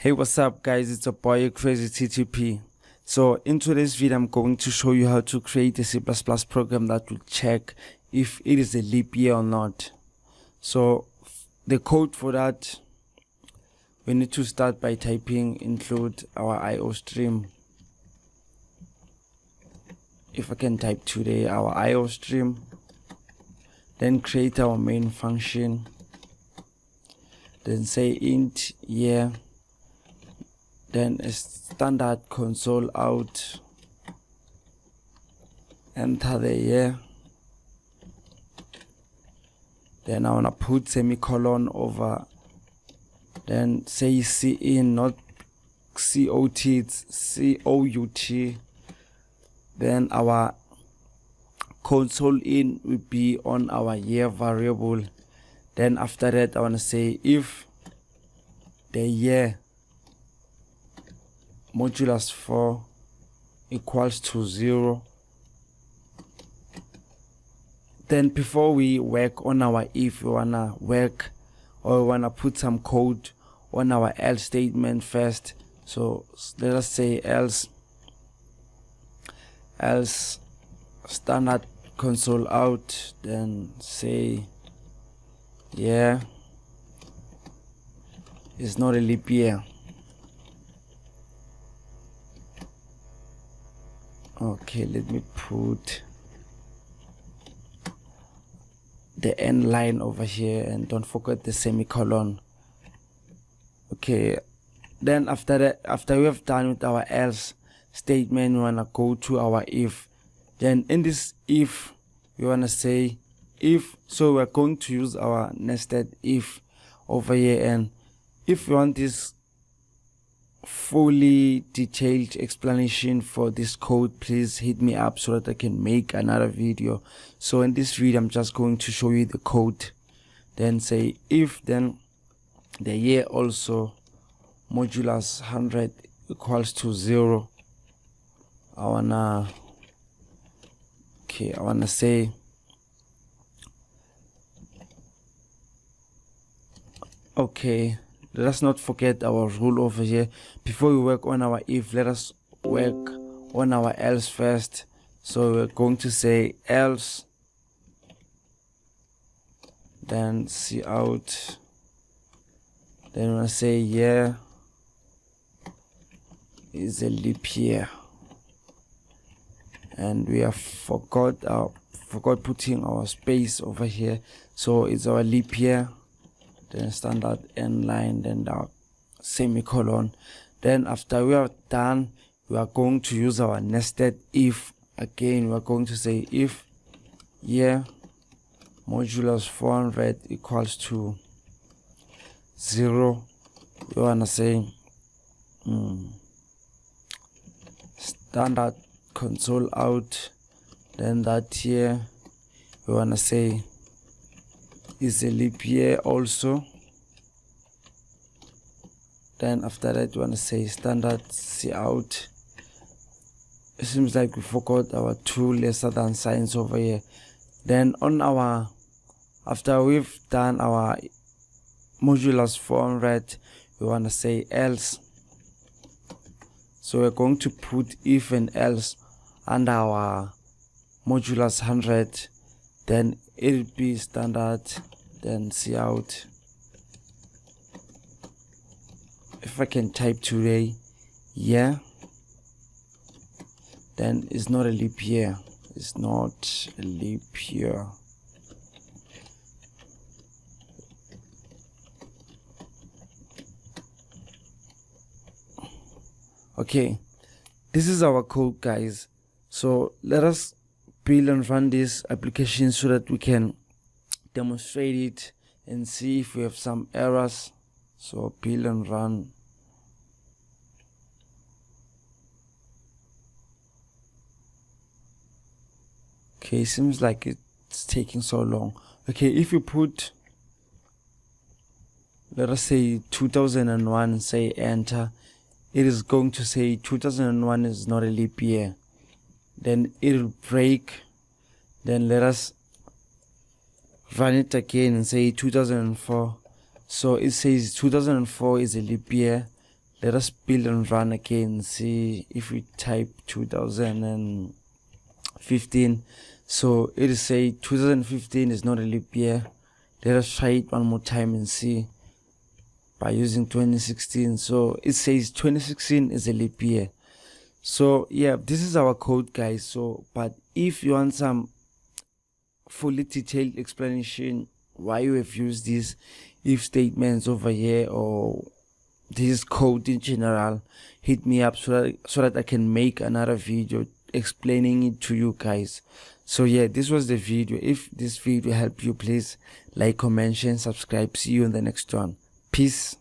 Hey, what's up guys, it's a boy Crazy TTP. So in today's video I'm going to show you how to create a C++ program that will check if it is a leap year or not. So the code for that, we need to start by typing include our IO stream. If I can type today, our IO stream, then create our main function, then say int year, then a standard console out, enter the year, then I want to put semicolon over, then say cin, not COT, it's COUT, then our console in will be on our year variable. Then after that I want to say if the year modulus 4 equals to 0. Then before we work on our if, we wanna work or we wanna put some code on our else statement first. So let us say else standard console out, then say yeah, it's not a leap year. Okay, let me put the end line over here and don't forget the semicolon. Okay, then after that, after we have done with our else statement, we want to go to our if. Then in this if, we want to say if, so we're going to use our nested if over here, and if you want this fully detailed explanation for this code, please hit me up so that I can make another video. So in this video I'm just going to show you the code. Then say if, then the year also modulus 100 equals to 0. I wanna say okay, let us not forget our rule over here. Before we work on our if, let us work on our else first. So we're going to say else, then cout, then we're going to say year is a leap year, and we have forgot putting our space over here, so it's our leap year, then standard end line, then the semicolon. Then after we are done, we are going to use our nested if again. We are going to say if year modulus 400 equals to 0. We want to say standard console out, then that year we want to say is a leap year also. Then after that we want to say standard cout. It seems like we forgot our two lesser than signs over here. Then on our, after we've done our modulus 400, we want to say else. So we're going to put if and else under our modulus 100, then it'll be standard, then cout. If I can type today, yeah, then it's not a leap year. It's not a leap year. Okay, this is our code, guys. So let us build and run this application so that we can demonstrate it and see if we have some errors. So build and run. Okay, seems like it's taking so long. Okay, if you put, let us say 2001 and say enter, it is going to say 2001 is not a leap year. Then it'll break. Then let us run it again and say 2004. So it says 2004 is a leap year. Let us build and run again. See if we type 2015. So it is say 2015 is not a leap year. Let us try it one more time and see by using 2016. So it says 2016 is a leap year. So yeah, this is our code, guys. So but if you want some fully detailed explanation why you have used these if statements over here or this code in general, hit me up so that I can make another video explaining it to you guys. So yeah, this was the video. If this video helped you, please like, comment, share, and subscribe. See you in the next one. Peace.